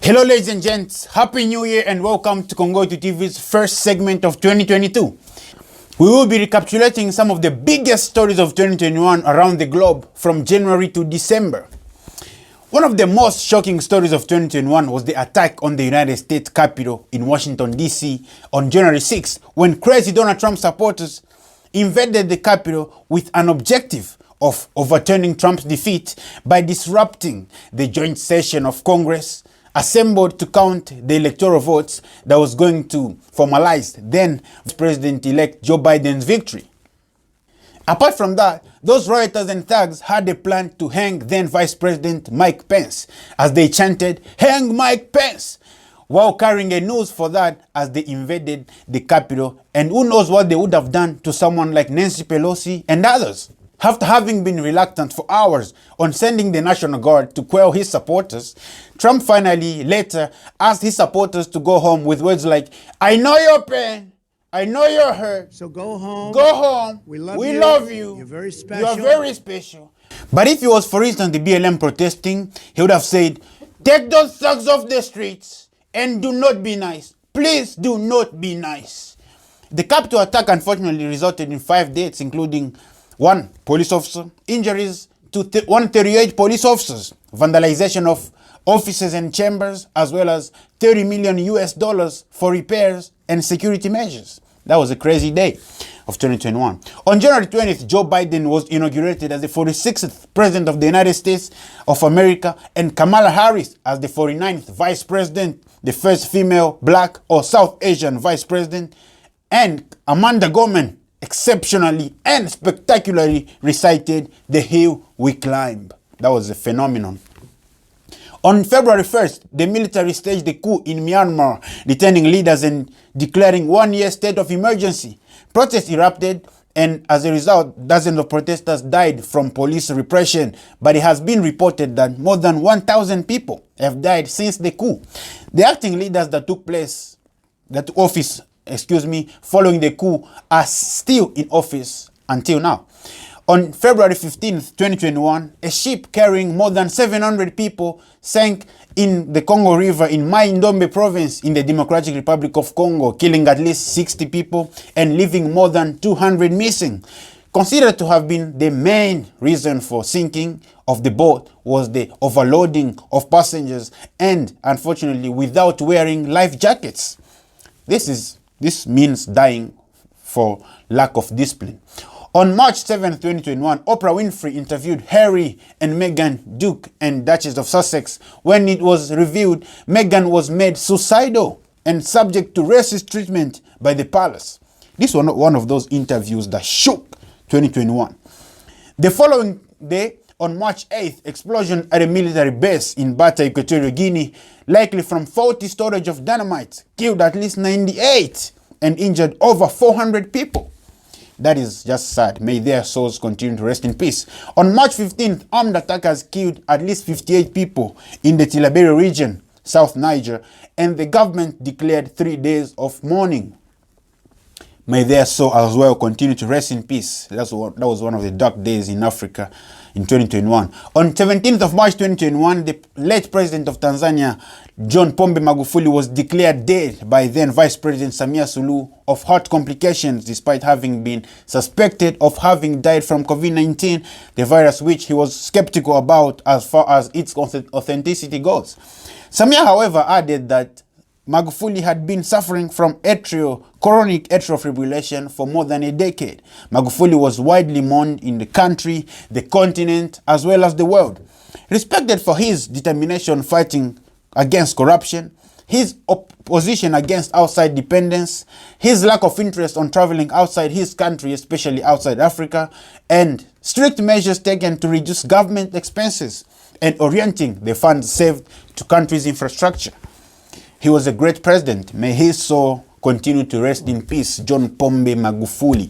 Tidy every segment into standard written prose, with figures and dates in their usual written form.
Hello ladies and gents, Happy New Year and welcome to Congo2 TV's first segment of 2022. We will be recapitulating some of the biggest stories of 2021 around the globe from January to December. One of the most shocking stories of 2021 was the attack on the United States Capitol in Washington, D.C. on January 6th, when crazy Donald Trump supporters invaded the Capitol with an objective of overturning Trump's defeat by disrupting the joint session of Congress assembled to count the electoral votes that was going to formalize then President-elect Joe Biden's victory. Apart from that, those rioters and thugs had a plan to hang then Vice President Mike Pence as they chanted, "Hang Mike Pence!" while carrying a noose for that as they invaded the Capitol, and who knows what they would have done to someone like Nancy Pelosi and others. After having been reluctant for hours on sending the National Guard to quell his supporters, Trump finally later asked his supporters to go home with words like, "I know your pain, I know your hurt, so go home. Go home, we love you, you're very special. You are very special." But if it was, for instance, the BLM protesting, he would have said, "Take those thugs off the streets and do not be nice. Please do not be nice." The Capitol attack unfortunately resulted in 5 deaths, including 1 police officer, injuries to 138 police officers, vandalization of offices and chambers, as well as $30 million for repairs and security measures. That was a crazy day of 2021. On January 20th, Joe Biden was inaugurated as the 46th President of the United States of America, and Kamala Harris as the 49th Vice President, the first female, Black, or South Asian Vice President, and Amanda Gorman exceptionally and spectacularly recited "The Hill We Climb." That was a phenomenon. On February 1st, the military staged a coup in Myanmar, detaining leaders and declaring 1-year state of emergency. Protests erupted, and as a result, dozens of protesters died from police repression, but it has been reported that more than 1,000 people have died since the coup. The acting leaders that took office following the coup are still in office until now. On February 15th, 2021, a ship carrying more than 700 people sank in the Congo River in Mai-Ndombe province in the Democratic Republic of Congo, killing at least 60 people and leaving more than 200 missing. Considered to have been the main reason for sinking of the boat was the overloading of passengers and, unfortunately, without wearing life jackets. This means dying for lack of discipline. On March 7, 2021, Oprah Winfrey interviewed Harry and Meghan, Duke and Duchess of Sussex. When it was revealed, Meghan was made suicidal and subject to racist treatment by the palace. This was one of those interviews that shook 2021. The following day, on March 8th, explosion at a military base in Bata, Equatorial Guinea, likely from faulty storage of dynamite, killed at least 98 and injured over 400 people. That is just sad. May their souls continue to rest in peace. On March 15th, armed attackers killed at least 58 people in the Tillabéri region, South Niger, and the government declared 3 days of mourning. May their soul as well continue to rest in peace. That was one of the dark days in Africa in 2021. On 17th of March 2021, the late president of Tanzania, John Pombe Magufuli, was declared dead by then Vice President Samia Suluhu of heart complications, despite having been suspected of having died from COVID-19, the virus which he was skeptical about as far as its authenticity goes. Samia, however, added that Magufuli had been suffering from chronic atrial fibrillation for more than a decade. Magufuli was widely mourned in the country, the continent, as well as the world. Respected for his determination fighting against corruption, his opposition against outside dependence, his lack of interest on traveling outside his country, especially outside Africa, and strict measures taken to reduce government expenses and orienting the funds saved to country's infrastructure. He was a great president. May his soul continue to rest in peace, John Pombe Magufuli.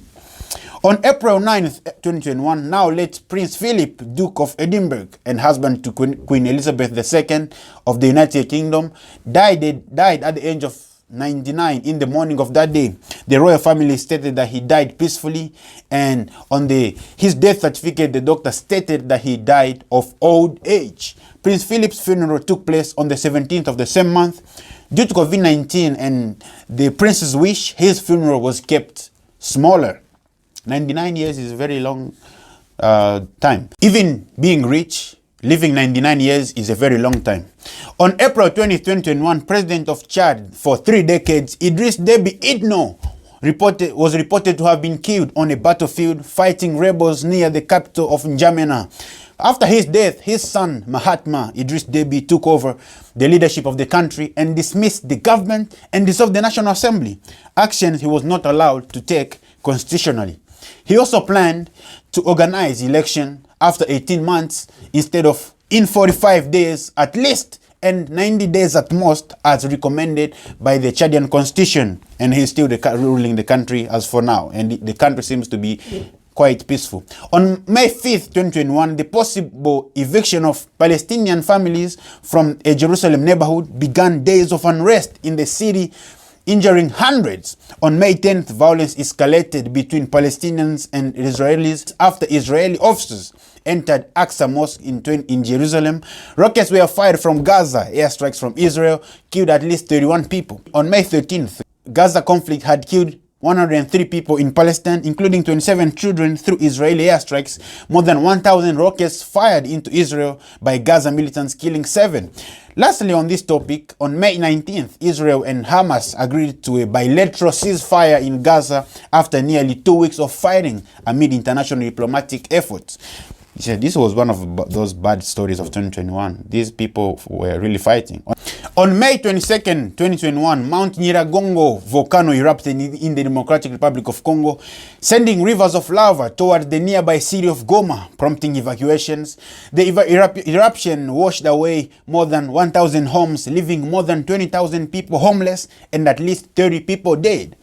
On April 9th, 2021, now late Prince Philip, Duke of Edinburgh and husband to Queen Elizabeth II of the United Kingdom, died at the age of 99, in the morning of that day, the royal family stated that he died peacefully, and on his death certificate, the doctor stated that he died of old age. Prince Philip's funeral took place on the 17th of the same month. Due to COVID-19 and the prince's wish, his funeral was kept smaller. 99 years is a very long time. Even being rich, living 99 years is a very long time. On April 20, 2021, President of Chad for 3 decades, Idriss Déby Itno, was reported to have been killed on a battlefield fighting rebels near the capital of N'Djamena. After his death, his son Mahatma Idriss Déby took over the leadership of the country and dismissed the government and dissolved the National Assembly, actions he was not allowed to take constitutionally. He also planned to organize election after 18 months instead of in 45 days at least and 90 days at most, as recommended by the Chadian constitution. And he's still ruling the country as for now, and the country seems to be quite peaceful. On May 5th, 2021, the possible eviction of Palestinian families from a Jerusalem neighborhood began days of unrest in the city, injuring hundreds. On May 10th, violence escalated between Palestinians and Israelis after Israeli officers entered Aqsa Mosque in Jerusalem. Rockets were fired from Gaza. Airstrikes from Israel killed at least 31 people. On May 13th, Gaza conflict had killed 103 people in Palestine, including 27 children, through Israeli airstrikes. More than 1,000 rockets fired into Israel by Gaza militants, killing 7. Lastly, on this topic, on May 19th, Israel and Hamas agreed to a bilateral ceasefire in Gaza after nearly 2 weeks of fighting amid international diplomatic efforts. This was one of those bad stories of 2021. These people were really fighting. On May 22nd, 2021, Mount Nyiragongo volcano erupted in the Democratic Republic of Congo, sending rivers of lava toward the nearby city of Goma, prompting evacuations. The eruption washed away more than 1,000 homes, leaving more than 20,000 people homeless and at least 30 people dead.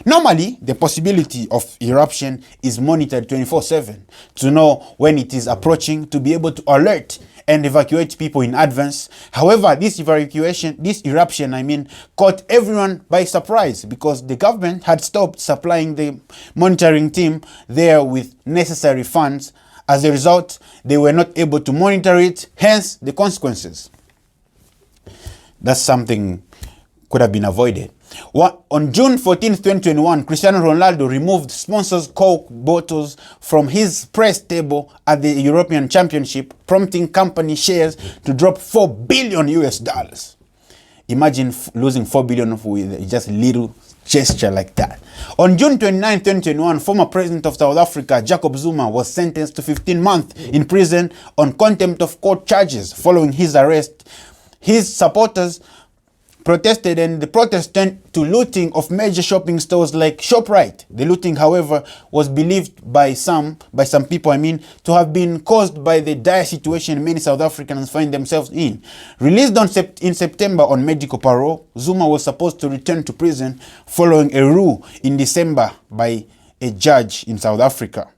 Normally, the possibility of eruption is monitored 24/7 to know when it is approaching, to be able to alert and evacuate people in advance. However, this eruption, caught everyone by surprise because the government had stopped supplying the monitoring team there with necessary funds. As a result, they were not able to monitor it, hence the consequences. That's something could have been avoided. On June 14, 2021, Cristiano Ronaldo removed sponsors' Coke bottles from his press table at the European Championship, prompting company shares to drop $4 billion US. Imagine losing $4 billion with just a little gesture like that. On June 29, 2021, former president of South Africa, Jacob Zuma, was sentenced to 15 months in prison on contempt of court charges following his arrest. His supporters protested, and the protest turned to looting of major shopping stores like ShopRite. The looting, however, was believed by some people, to have been caused by the dire situation many South Africans find themselves in. Released in September on medical parole, Zuma was supposed to return to prison following a rule in December by a judge in South Africa.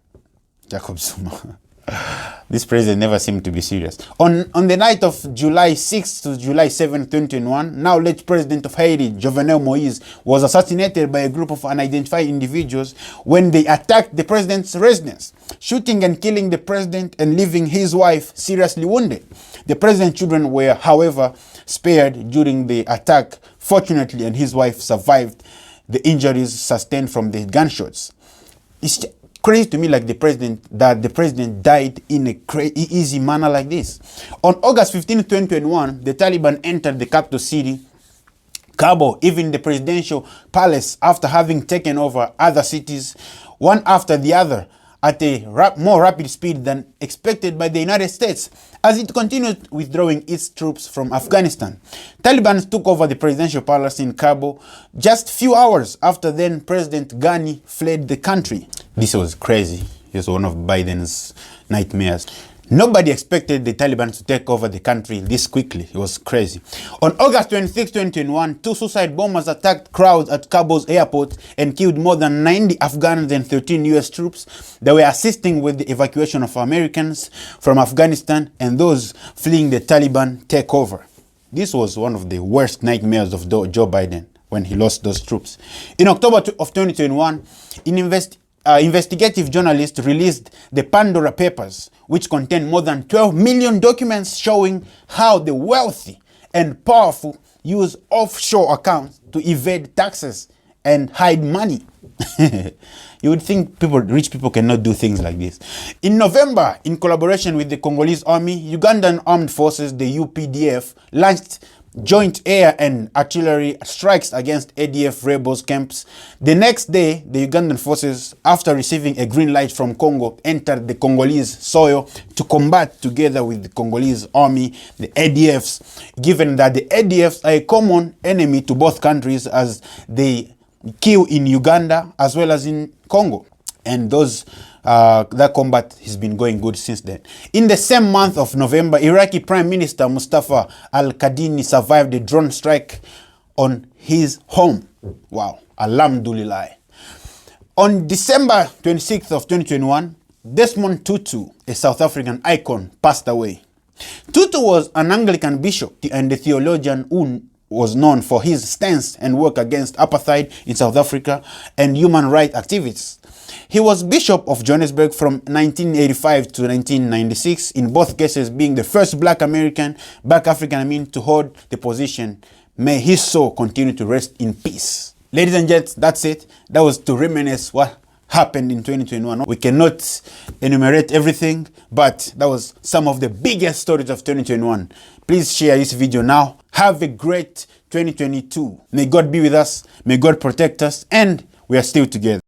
Jacob Zuma. This president never seemed to be serious. On the night of July 6 to July 7, 2021, now late president of Haiti, Jovenel Moïse, was assassinated by a group of unidentified individuals when they attacked the president's residence, shooting and killing the president and leaving his wife seriously wounded. The president's children were, however, spared during the attack, fortunately, and his wife survived the injuries sustained from the gunshots. It's crazy to me that the president died in a easy manner like this. On August 15, 2021, the Taliban entered the capital city, Kabul, even the presidential palace, after having taken over other cities, one after the other, at a more rapid speed than expected by the United States, as it continued withdrawing its troops from Afghanistan. Taliban took over the presidential palace in Kabul just few hours after then President Ghani fled the country. This was crazy. It was one of Biden's nightmares. Nobody expected the Taliban to take over the country this quickly. It was crazy. On August 26, 2021, 2 suicide bombers attacked crowds at Kabul's airport and killed more than 90 Afghans and 13 US troops that were assisting with the evacuation of Americans from Afghanistan and those fleeing the Taliban takeover. This was one of the worst nightmares of Joe Biden. when he lost those troops. In October of 2021, investigative journalists released the Pandora Papers, which contain more than 12 million documents showing how the wealthy and powerful use offshore accounts to evade taxes and hide money. You would think rich people cannot do things like this. In November, in collaboration with the Congolese army, Ugandan armed forces, the UPDF, launched joint air and artillery strikes against ADF rebels camps. The next day, the Ugandan forces, after receiving a green light from Congo, entered the Congolese soil to combat together with the Congolese army, the ADFs, given that the ADFs are a common enemy to both countries as they kill in Uganda as well as in Congo. And that combat has been going good since then. In the same month of November, Iraqi Prime Minister Mustafa al-Kadhimi survived a drone strike on his home. Wow, alhamdulillah. On December 26th of 2021, Desmond Tutu, a South African icon, passed away. Tutu was an Anglican bishop and a theologian who was known for his stance and work against apartheid in South Africa and human rights activists. He was Bishop of Johannesburg from 1985 to 1996, in both cases being the first Black African to hold the position. May his soul continue to rest in peace. Ladies and gents, that's it. That was to reminisce what happened in 2021. We cannot enumerate everything, but that was some of the biggest stories of 2021. Please share this video now. Have a great 2022. May God be with us. May God protect us. And we are still together.